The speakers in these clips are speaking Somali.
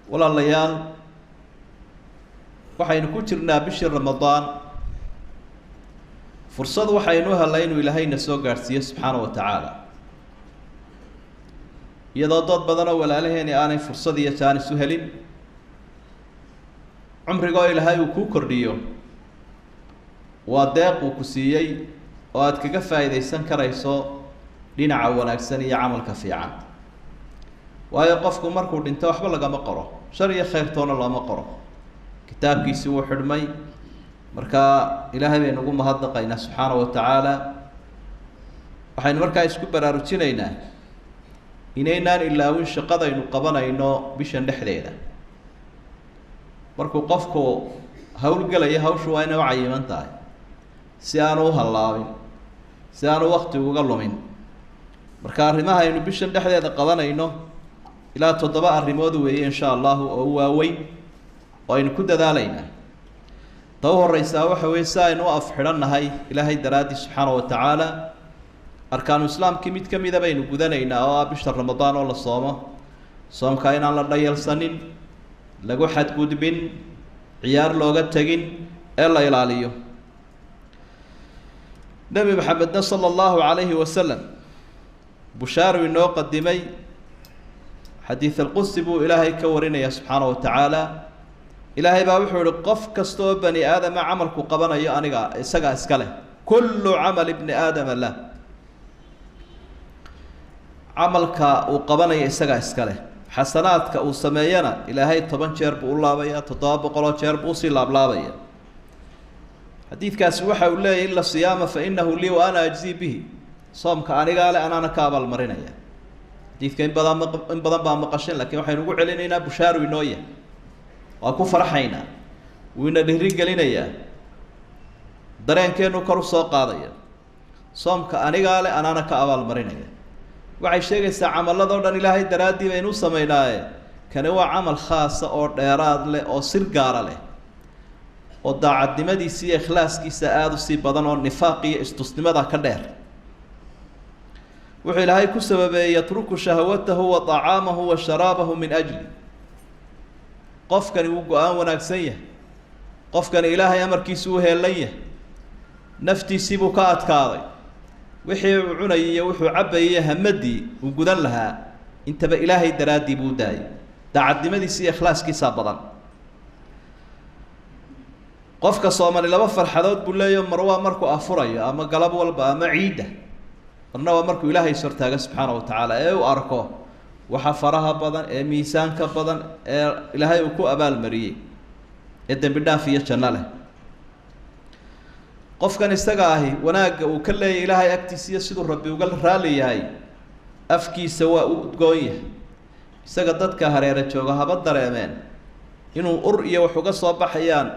ولا الليال waxaynu ku jirnaa bishii Ramadaan fursad waxaynu helaynu Ilaahayna soo gaarsiiyo subhanahu wa ta'ala iyadoo dad badan oo walaalaheena aanay fursad iyo jaanis u helin umriga Ilaahay uu ku kordhiyo waa deeq uu ku siiyay oo aad kaga faa'iideysan karayso dhinaca wanaagsan iyo amalka fiican waayo qofku markuu dhinto waxba laga ma qoro shar iyo khayr toona lama qoro kitaabkiisa uu xidhmay marka Ilaahay bay nagu mahadnaqaynaa subhanahu wa ta'ala waxaynu markaa isku baraarujinaynaa inaynaan ilaawin shaqadaynu qabanayno bishan dhexdeeda markuu qofku hawl galaya hawshu waa inay cayiman tahay si aanu halaabin si aanu waqti uga lumin marka arrimaha aynu bishan dhexdeeda qabanayno ilaa 7 arrimood weeye insha Allah oo waaweyn oo aynu ku dadaalayna taw horeysa waxa weeye saynu afxiranahay Ilaahay daraadi subhanahu wa ta'ala arkaanu islaamki mid kamida baynu gudanaynaa oo bisha Ramadaan oo la soomo soomka inaan la dhayalsanin lagu xadgudbin ciyaar looga tagin ee la ilaaliyo Nabi Muhammad sallallahu alayhi wa sallam bushaaru inoo qadimay حديث القدس بو إلهي كورنا يا سبحانه وتعالى إلهي باوحوا لقف كستو بني آدم عملك قبنا يا أنيقا إساقا إسكاله كل عمل ابن آدم له عملك وقبنا يا إساقا إسكاله حسناتك وسمينا إلهي طبعا شرب الله بيا تطابق الله شرب وصي الله بيا حديث كاسوحة ولا إلا الصيام فإنه لي وأنا أجزي به صومك أنيقا أنا كابل مرينا حديث كان بدن با مقشن لكن waxaynu ugu celinaynaa bushaaru inooya waa ku farxayna wiina dhiri galinaya dareenkeenu kor u soo qaadaya soomka aniga le anana ka abaal marinaya waxay sheegaysaa amalada oo dhan Ilaahay daraadii baynu sameeynaa kana waa amal khaas oo dheeraad leh oo sir gaar leh oo daacadnimadiisa iyo ikhlaaskiisa aad u sii badan oo nifaaq iyo istusnimada ka dheer وحي لهاي كسبب يترك شهوته وطعامه وشرابه من أجل قف كان يوقعان وناكسيه قف كان إلهي أمر كيسوه الليه نفتي سيبوكات كاضي وحي عني وحي عبي همدي وقدن لها انت بإلهي درادي بوداي دعد مدي سي إخلاص كيسا بضان قف كصومن لما فرحدود بولا يوم مروا مركو أفريا أما قلب والبا أما عيده أنه مركو إلهي سرتاق سبحانه وتعالى وأركو وحفرها بدن ميسان كبدن إلهي وكو أبال مريي إذن بدنا فيه شناله قف كان استقاهي وناق وكله إلهي أكتسي سيدو ربي وقال رالي هاي أفكي سواء قويه استقدتك هريرة جوغها بدر يمان إنه أرئي وحوق صباح حيان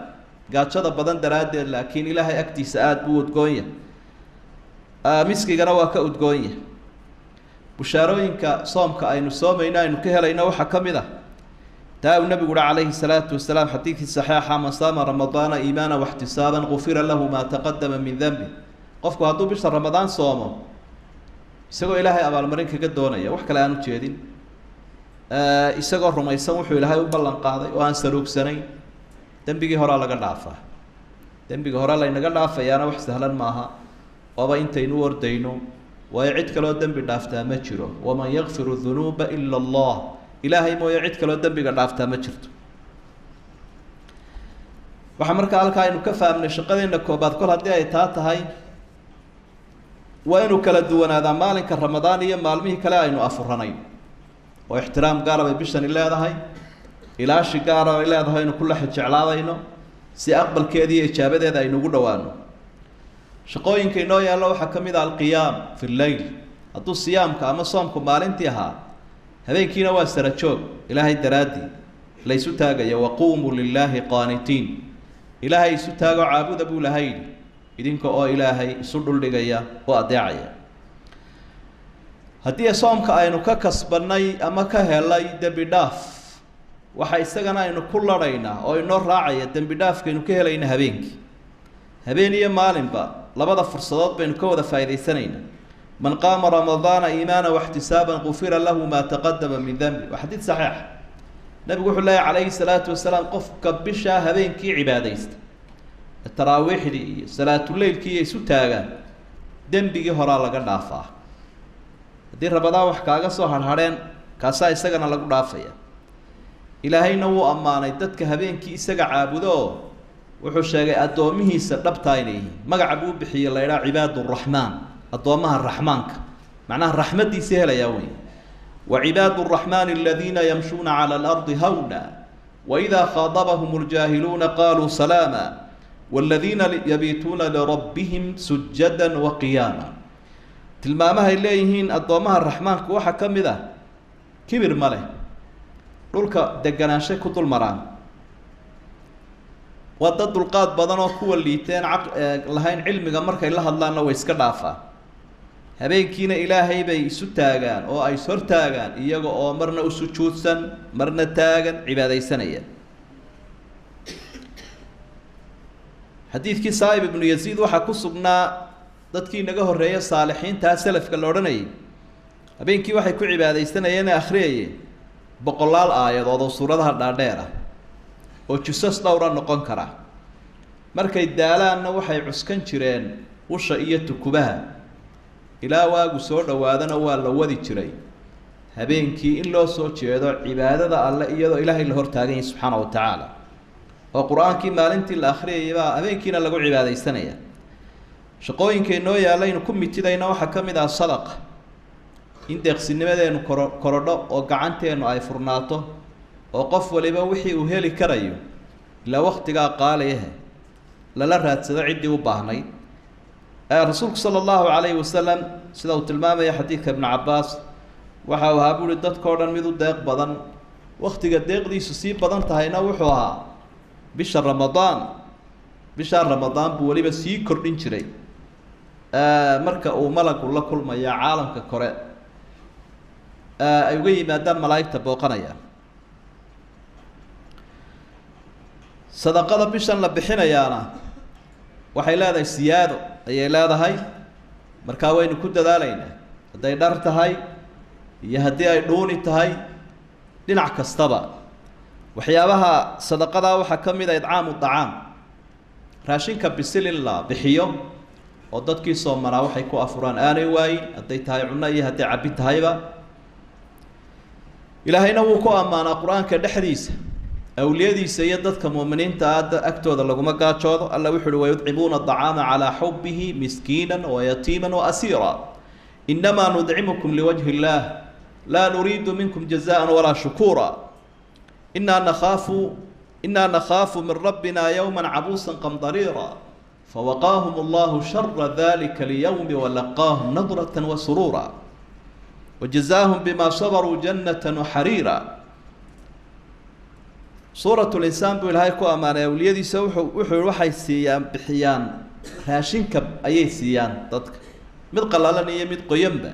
قاد شد بدن دراد لكن إلهي أكتسي آد بود قويه miskigana waa ka udgoonye bushaarooyinka soomka aynu soomayna aynu ka helayna waxa kamid ah taa nabigu alayhi salatu wasalaam xadiithi saxiixa man saama ramadaana iimaana wa ihtisaaban ghufira lahu ma taqaddama min dhanbi qofku hadduu bisha ramadaan soomo isagoo ilaahay abaalmarin kaga doonaya wax kale aanu jeedin isagoo rumaysan wuxuu ilaahay u ballan qaaday oo aan saruugsanayn dambigii hore laga dhaafaa dambiga hore la inaga dhaafayaana wax sahlan maaha وابا انت ينور دينو ويعد كلو دنبي دافتا ما جيرو ومن يغفر الذنوب الا الله الهي مو يعد كلو دنبي دافتا ما جيرتو waxa marka halka aynu ka fahamnay shaqadeena koobaad kol hadii ay tahay waa inuu kala duwanaada maalinka Ramadaan iyo maalmihii kale aynu afuranay oo ixtiraam gaar ah bishan leedahay ilaashi gaar ah leedahay inuu kula xijeclaadayno si aqbalkeedii iyo ijaabadeeda aynu ugu dhawaano shaqooyinka inoo yaalo waxa kamid ah alqiyaam fi layl haduu siyaamka ama soomku maalintii ahaa habeenkiina waa sara joog ilaahay daraadi laysu taagaya waqumu lillahi qanitiin ilaahay isu taago caabuda buu lahayn idinka oo ilaahay isu dhuldhigaya oo adeecaya haddii soomka aynu ka kasbanay ama ka helay dambi dhaaf waxa isagana aynu ku laraynaa oo inoo raacaya dambi dhaafkeenu ka helayna habeenkii habeen iyo maalinba labada fursadood baynu ka wada faa'iideysanayna man qaama ramadaana iimaana wa ihtisaaban ghufira lahu ma taqaddama min dhanbi wa hadith sahih nabigu wuxuu leeyahay calayhi salaatu wasalaam qofka bishaa habeenkii cibaadaysta taraawiixdii iyo salaatuleylkii iyo isu taagaan dembigii horaa laga dhaafaa haddii rabadaan wax kaaga soo harhadheen kaasaa isagana lagu dhaafaya ilaahayna wuu ammaanay dadka habeenkii isaga caabudo oo wuxuu sheegay addoomihiisa dhabtaa inay yihiin magaca buu bixiyey la idhaha cibaaduraxmaan addoomaha raxmaanka macnaha raxmaddiisii helayaa wey وعباد الرحمن الذين يمشون على الأرض هونا وإذا خاطبهم الجاهلون قالوا سلاما والذين يبيتون لربهم سجدا وقياما تلمامها إليهين الضوامها الرحمن كوحا كمذا كبر ماله لولك دقناشي كتل مران وضد القاد بدنو كوى الليتين لهين علمي مركا إلا الله أنه ويسكدافا habeenkiina ilaahay bay isu taagaan oo ay sor taagaan iyaga oo marna u sujuudsan marna taagan cibaadaysanaya xadiidkii Sa'ib ibn Yazid waxa ku sugnaa dadkii naga horeeyay saalixiinta salafka la oranayay habeenkii waxay ku cibaadaysanayeen akhriyay boqolaal aayadood oo suuradaha dhaadheer ah oo jusas dhowr noqon kara markay daalaanna waxay cuskan jireen usha iyo tukubaha ilaa waagu soo dhawaadana waa la wadi jiray habeenkii in loo soo jeedo cibaadada alle iyadoo ilaahay la hor taagan yahay subxaanahu wa tacaala oo qur-aankii maalintii la akhriyay baa habeenkiina lagu cibaadaysanaya shaqooyinkay noo yaalaynu ku mitidayna waxaa ka mid ah sadaqa in deeqsinimadeenu korodho oo gacanteenu ay furnaato oo qof waliba wixii uu heli karayo ilaa waqtigaa qaaliyahe lala raadsado ciddii u baahnayd rasuulku sala allahu calayhi wasalam sida uu tilmaamaya xadiidka ibnu cabbaas waxa uu ahaa buuri dadkao dhan mid u deeq badan waqtiga deeqdiisu sii badan tahayna wuxuu ahaa bisha ramadaan bishaa ramadaan buu weliba sii kordhin jiray marka uu malagu la kulmaya caalamka kore ay uga yimaadaan malaa'igta booqanaya sadaqada bishan la bixinayaana waxay leedahay siyaado ayay leedahay markaa waynu ku dadaalaynaa hadday dhar tahay iyo haddii ay dhuuni tahay dhinac kastaba waxyaabaha sadaqadaa waxaa ka mid ah idcaamu dacaam raashinka bisil in la bixiyo oo dadkii soomanaa waxay ku afuraan aanay waayin hadday tahay cunno iyo hadday cabbi tahayba ilaahayna wuu ku ammaanaa qur-aanka dhexdiisa awliyadiisa iyo dadka muuminiinta ah agtooda laguma gaajoodo alla wuxuu uhi wayudcimuuna aطacaama calaa xubihi miskiina wayatiima waasiira inamaa nudcimukum liwajhi اllah laa nuriidu minkum jazaan walaa shukuura inaa nakhaafu min rabbina yowma cabuusa qamdariira fawaqaahum allahu shara dalika اlyowmi walaqaahum nadraة wasuruura wajazaahum bima sabaruu janata waxariira suurat linsaan buu ilaahay ku ammaanay awliyadiisa wuxuu waxay siiyaan bixiyaan raashinka ayay siiyaan dadka mid qallalan iyo mid qoyanba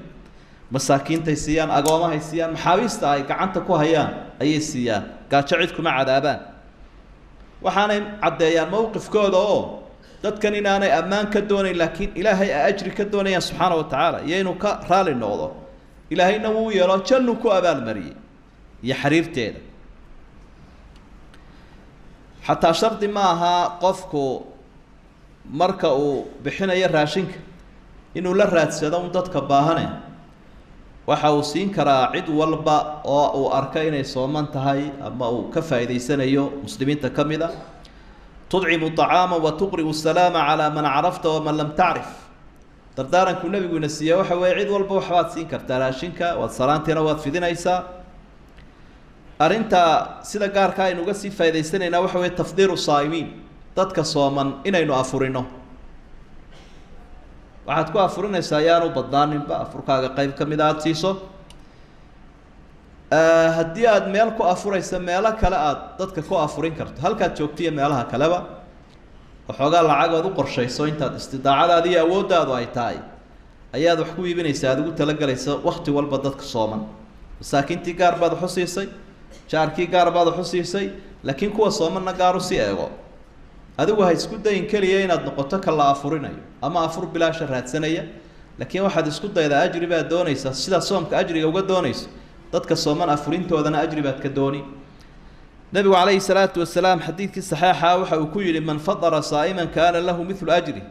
masaakiintay siiyaan agoomahay siiyaan maxaabiista ay gacanta ku hayaan ayay siiyaan gaajo cid kuma cadaabaan waxaanay caddeeyaan mowqifkooda oo dadkan inaanay ammaan ka doonayn laakiin ilaahay ay ajri ka doonayaan subxaana wa tacaala iyo inuu ka raali noqdo ilaahayna wuu yeelo jannu ku abaalmariyey iyo xariirteeda xataa shardi ma aha qofku marka uu bixinayo raashinka inuu la raadsado un dadka baahane waxa uu siin karaa cid walba oo uu arka inay sooman tahay ama uu ka faa'iidaysanayo muslimiinta ka mid a tudcimu طacaama wa tuqri'u salaama calaa man carafta waman lam tacrif dardaaranku nebiguina siiye waxa weeye cid walba waxbaad siin kartaa raashinka waad salaantiina waad fidinaysaa arrinta sida gaarka aynu uga sii faa'iidaysanaynaa waxa weeye tafdiiru saa'imiin dadka sooman inaynu afurino waxaad ku afurinaysaa ayaanu badnaaninba afurkaaga qayb ka mid a aada siiso haddii aada meel ku afuraysa meelo kale aada dadka ku afurin karto halkaad joogtiyo meelaha kaleba waxoogaa lacagood u qorshayso intaad istidaacadaada iyo awooddaadu ay tahay ayaad wax ku iibinaysaa aada ugu talagalaysa wakti walba dadka sooman masaakiintii gaar baad waxu siisay jaarkii gaar baad waxu siisay laakiin kuwa soomanna gaar u sii eego adigu ha isku dayin keliya inaad noqoto ka la afurinayo ama afur bilaasha raadsanaya laakiin waxaad isku daydaa ajri baad doonaysaa sidaa soomka ajriga uga doonayso dadka sooman afurintoodana ajri baad ka dooni النبي عليه الصلاة والسلام حديث الصحيحة وحوكي من فطر صائما كان له مثل أجره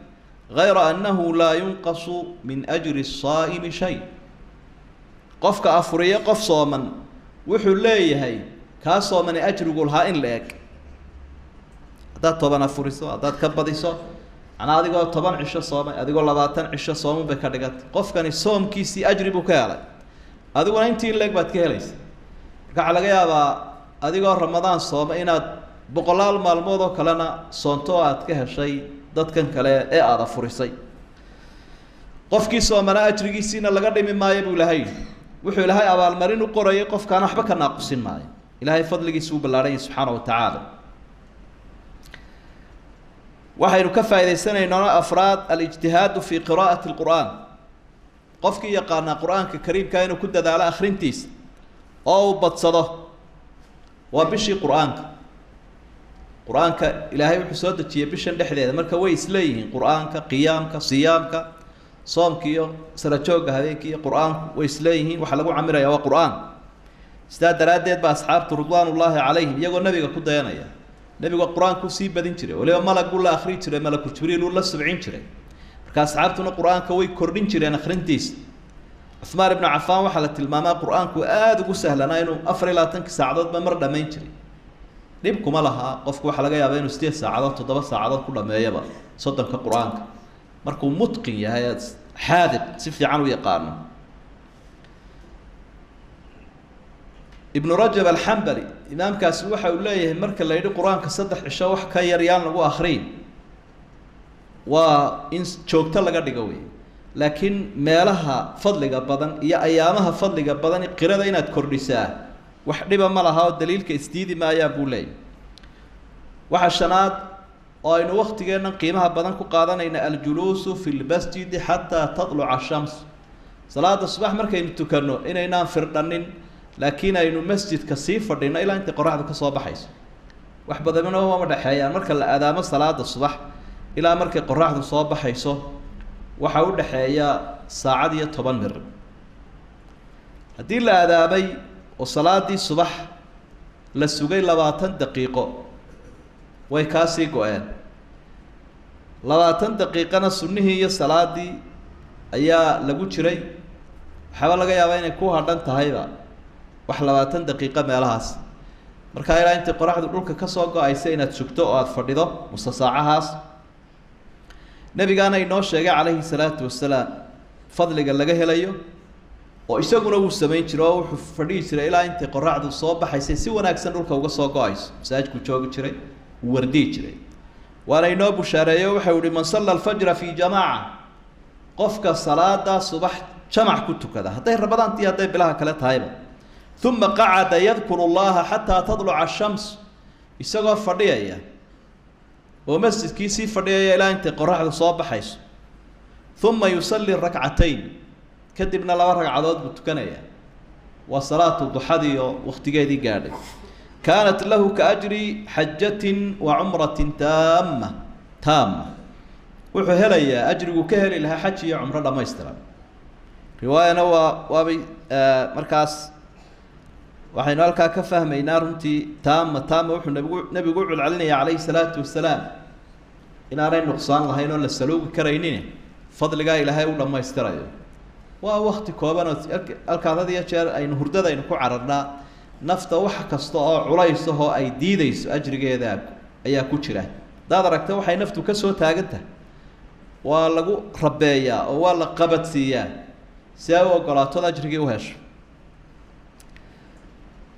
غير أنه لا ينقص من أجر الصائم شيء قفك أفريا قف صوما وحو ليهي كاصومن أجر قولها إن لك هذا طبعا أفريسو هذا كبديسو أنا هذا يقول طبعا عشة صوم هذا يقول لباتن عشة صوم بكرجت قف كان الصوم كيسي أجر بكاله هذا يقول أنتي لك بتكاليس على جيابا هذا يقول رمضان صوم إن بقلال مالموضة كلنا صنطوات كهالشيء ضد كان كلا إيه هذا فريسي قف كيسو أنا أجر كيسينا لقدر مما يبغى لهاي وحول هاي أبال مرين وقرية قف كان أحبك ناقصين معي إلهي فضل يسوب الله سبحانه وتعالى waxaynu ka faa'iideysanaynaa afraad al-ijtihaad fi qiraa'ati al-Qur'aan qofkii yaqaana quraanka kariimka inuu ku dadaalo akhrintiisa oo uu badsado waa bishii quraanka ilaahay wuxuu soo dejiyay bishan dhexdeeda marka way isleeyihiin quraanka qiyaamka siyaamka soomka iyo sara jooga habeenkii iyo quraanku way isleeyihiin waxa lagu camirayaa waa quraan sidaa daraadeed ba asxaabtu ridwaanullaahi calayhim iyagoo nabiga ku dayanaya nabiga quraanku sii badin jiray waliba malagu la akhri jiray malaku jibriil la subcin jiray marka asxaabtuna quraanka way kordhin jireen akhrintiisa Uthman ibn Affan waxa la tilmaamaa quraanku aad ugu sahlanaa inuu 24 saacadood mar dhameyn jiray dib kuma laha qofku waxa laga yaabaa inuu 8 saacadood 7 saacadood ku dhameeyaba soddonka quraanka markuu mutqin yahay haadib si fiican u yaqaano ابن رجب الحنبلي إمام كاس وحى ولايه مركل ليد قرآن كصدح عشاء وح كيريان لو آخرين وإن شوكت لقى دقوي لكن مالها فضل جبادن يا أيامها فضل جبادن قرادة إنها تكردساه وحدبا مالها الدليل كاستيد ما يبولي وحشنات أين وقت جينا قيمها بدن كقادن إن الجلوس في المسجد حتى تطلع الشمس صلاة الصباح مركين تكنو إن ينام فردانين لكن أي مسجد كثيف فردينا إلى أنت قرأت كصواب حيس وحبذ منه هو مدحيا مركل الأذان صلاة الصبح إلى مركل قرأت صواب حيسه وحاول دحيا ساعة طبعا مر هدي الأذابي وصلاة الصبح للسجى لباتن دقيقة ويكاسي قوان لباتن دقيقة السنة هي الصلاة دي أيا لقول شري حاول لقى يا بين كوه هذا انتهى wax 20 daqiiqo meelahaas marka ilaa inta qoraxdu dhulka ka soo go'aysa inaad sugto oo aad fadhido musasaacahaas nabigaana inoo sheegay calayhi salaatu wasalaam fadliga laga helayo oo isaguna uu sameyn jiray oo wuxuu fadhiyi jiray ilaa inta qoraxdu soo baxaysay si wanaagsan dhulka uga soo go'ayso masaajidku joogi jiray uu wardii jiray waana inoo bushaareeyo waxa uu man salla al-fajr fi jamaa'a qofka salaada subax jamac ku tukada haday rabadaantii haday bilaha kale tahayba ثم قعد يذكر الله حتى تطلع الشمس يسقى فرديا ومسجد كيسي فرديا إلى أنت قرأ صواب حيث ثم يصلي الركعتين كدبنا له ركعات بتكنيا وصلاة الضحى واختجاء دي قاعدة كانت له كأجر حجة وعمرة تامة وحهليا أجر كهل لها حج عمرة ما يستلم رواية نوى وابي مركز waxaynu halka ka fahmaynaa runtii taama wuxuu nabigu u celinaya calayhi salaatu wasalaam inaanay nuqsaan lahayn oo la saloogi karaynin fadliga ilaahay u dhameystirayo waa waqti kooban oo halkaadada jeer aynu hurdada aynu ku cararnaa nafta wax kasta oo culays oo ay diidayso ajrigeeda ayaa ku jira daad aragta waxay naftu ka soo taagantahay waa lagu rabeeyaa oo waa la qabadsiiyaa si ay u ogolaato ajrigii u hesho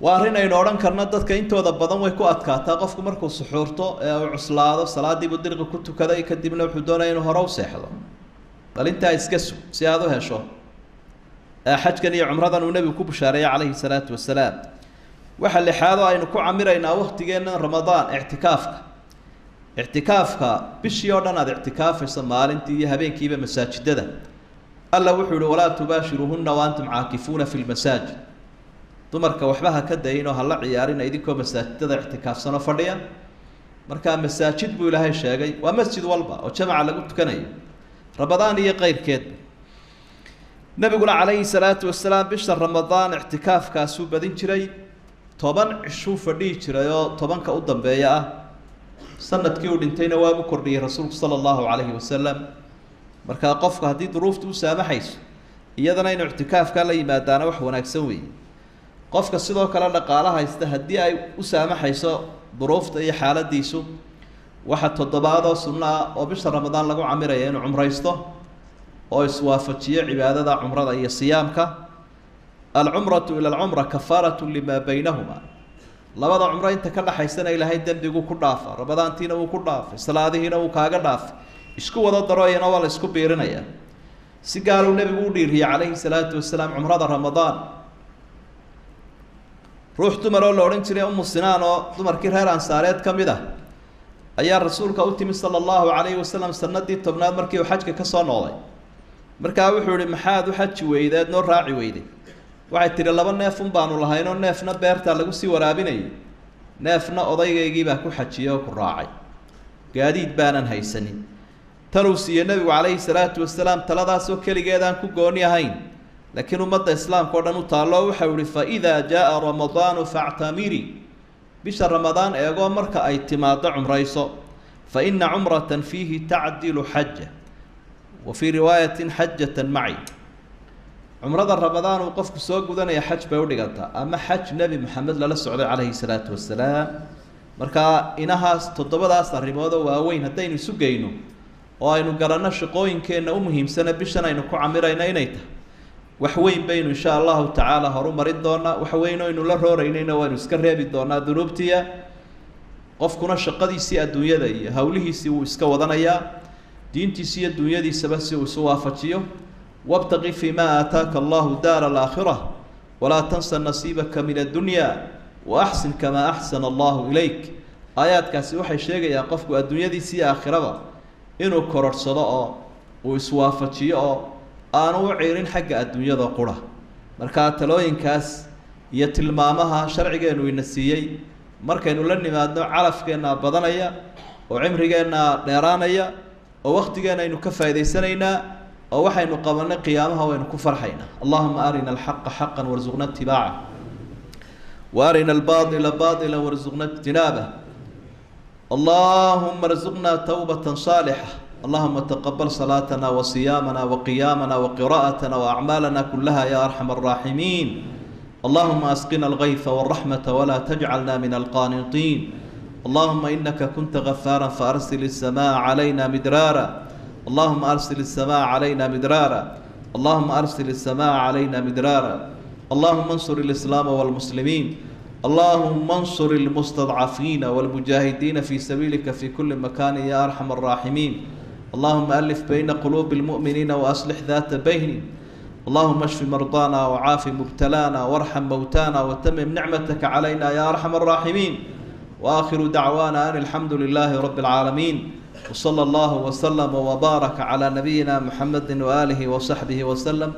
وارين أي نوران كرنا دت كإنت وذا بدن ويكو أتكاتا قفكم مركو سحورته أو عصلاده صلاة دي بدرق كنت كذا يكدبنا وحدونا إنه هراو سحلا قال أنت إسكسو سيادو هشوا حج كان يعمرضا ونبي كوب شارع عليه الصلاة والسلام وحل حاضر إنه كو عمرنا وقت جينا رمضان اعتكافك بشيورنا هذا اعتكاف يسمى أنت يهبين كيبه مساجد ده الله وحول ولا تباشرهن وأنتم عاكفون في المساجد dumarka waxbaha ka dayno hal la ciyaarin idinko masaajidada ixtikaafsano fadhiya marka masaajid buu ilaahay sheegay waa masjid walba oo jamaca lagu tukanayo rabadaan iyo qeyrkeed nabiguna calayhi salaatu wasalaam bisha ramadaan ixtikaafkaas uu badin jiray toban cishuu fadhihi jirayoo tobanka u dambeeya ah sanadkii uu dhintayna waabu kordhiyey rasuulku sala allahu calayhi wasalam markaa qofka haddii duruuftu u saamaxayso iyadana inu ictikaafkaa la yimaadaana wax wanaagsan weeye qofka sidoo kale dhaqaala haysta haddii ay u saamaxayso duruufta iyo xaaladiisu waxa toddobaadoo sunno ah oo bisha ramadaan lagu camiraya inuu cumraysto oo iswaafajiyo cibaadada cumrada iyo siyaamka alcumratu ila alcumra kafaaratu limaa baynahuma labada cumro inta ka dhaxaysana ilaahay dembigu ku dhaafa ramadaantiina wuu ku dhaafay salaadihiina wuu kaaga dhaafay isku wada daro iyana waa la isku biirinaya si gaar uu nebigu u dhiiriyay calayhi salaatu wasalaam cumrada ramadaan ruux dumar oo la odhan jiray umu sinaan oo dumarkii reer ansaareed ka mid ah ayaa rasuulka u timi sala allahu calayhi wasalam sanadii tobnaad markii uu xajka ka soo noqday markaa wuxuu ihi maxaad u xaji weydeed noo raaci weyday waxay tihi laba neef un baanu lahaynoo neefna beertaa lagu sii waraabinayay neefna odaygaygiibaa ku xajiyey oo ku raacay gaadiid baanan haysanin tanuu siiyey nebigu calayhi salaatu wasalaam taladaasoo keligeedaan ku gooni ahayn laakiin ummadda islaamka o dhan u taallo waxau ihi fa idaa jaa ramadaanu factamiri bisha ramadaan eegoo marka ay timaado cumrayso fa ina cumratan fiihi tacdilu xaja wa fii riwaayatin xajatan maci cumrada ramadaan uu qofku soo gudanaya xaj bay u dhigantaa ama xaj nebi maxamed lala socday calayhi salaatu wasalaam markaa inahaas toddobadaas arrimoodoo waaweyn haddaynu isu geyno oo aynu garanno shaqooyinkeenna u muhiimsana bishan aynu ku camirayna inay tahay wax weyn baynu insha allahu tacaala horu marin doonaa wax weyn oo aynu la rooraynayna waynu iska reebi doonaa dunuubtiya qofkuna shaqadiisii adduunyada iyo hawlihiisii wuu iska wadanayaa diintiisi iyo dunyadiisaba si uu isu waafajiyo wabtaqi fii ma aataaka allahu daara alaakhira walaa tansa nasiibaka min addunya wa axsin kamaa axsana allahu ilayk aayaadkaasi waxay sheegayaan qofku adduunyadiisi iyo aakhiraba inuu kororhsado oo uu iswaafajiyo oo aanu u ciirin xagga adduunyada qura markaa talooyinkaas iyo tilmaamaha sharcigeenu ina siiyey markaynu la nimaadno calafkeennaa badanaya oo cimrigeennaa dheeraanaya oo waktigeenna aynu ka faa'idaysanaynaa oo waxaynu qabanay qiyaamaha waynu ku farxaynaa allahuma arina alxaqa xaqan warzuqna itibaaca wa arina albaatila baatila warzuqna ijtinaabah اللهم ارزقنا توبة صالحة اللهم تقبل صلاتنا وصيامنا وقيامنا وقراءتنا وأعمالنا كلها يا أرحم الراحمين اللهم أسقنا الغيث والرحمة ولا تجعلنا من القانطين اللهم إنك كنت غفارا فأرسل السماء علينا مدرارا اللهم أرسل السماء علينا مدرارا اللهم أرسل السماء علينا مدرارا اللهم انصر الإسلام والمسلمين اللهم انصر المستضعفين والمجاهدين في سبيلك في كل مكان يا أرحم الراحمين اللهم ألف بين قلوب المؤمنين وأصلح ذات بينهم اللهم اشف مرضانا وعاف مبتلانا وارحم موتانا وتمم نعمتك علينا يا أرحم الراحمين وآخر دعوانا أن الحمد لله رب العالمين وصلى الله وسلم وبارك على نبينا محمد وآله وصحبه وسلم.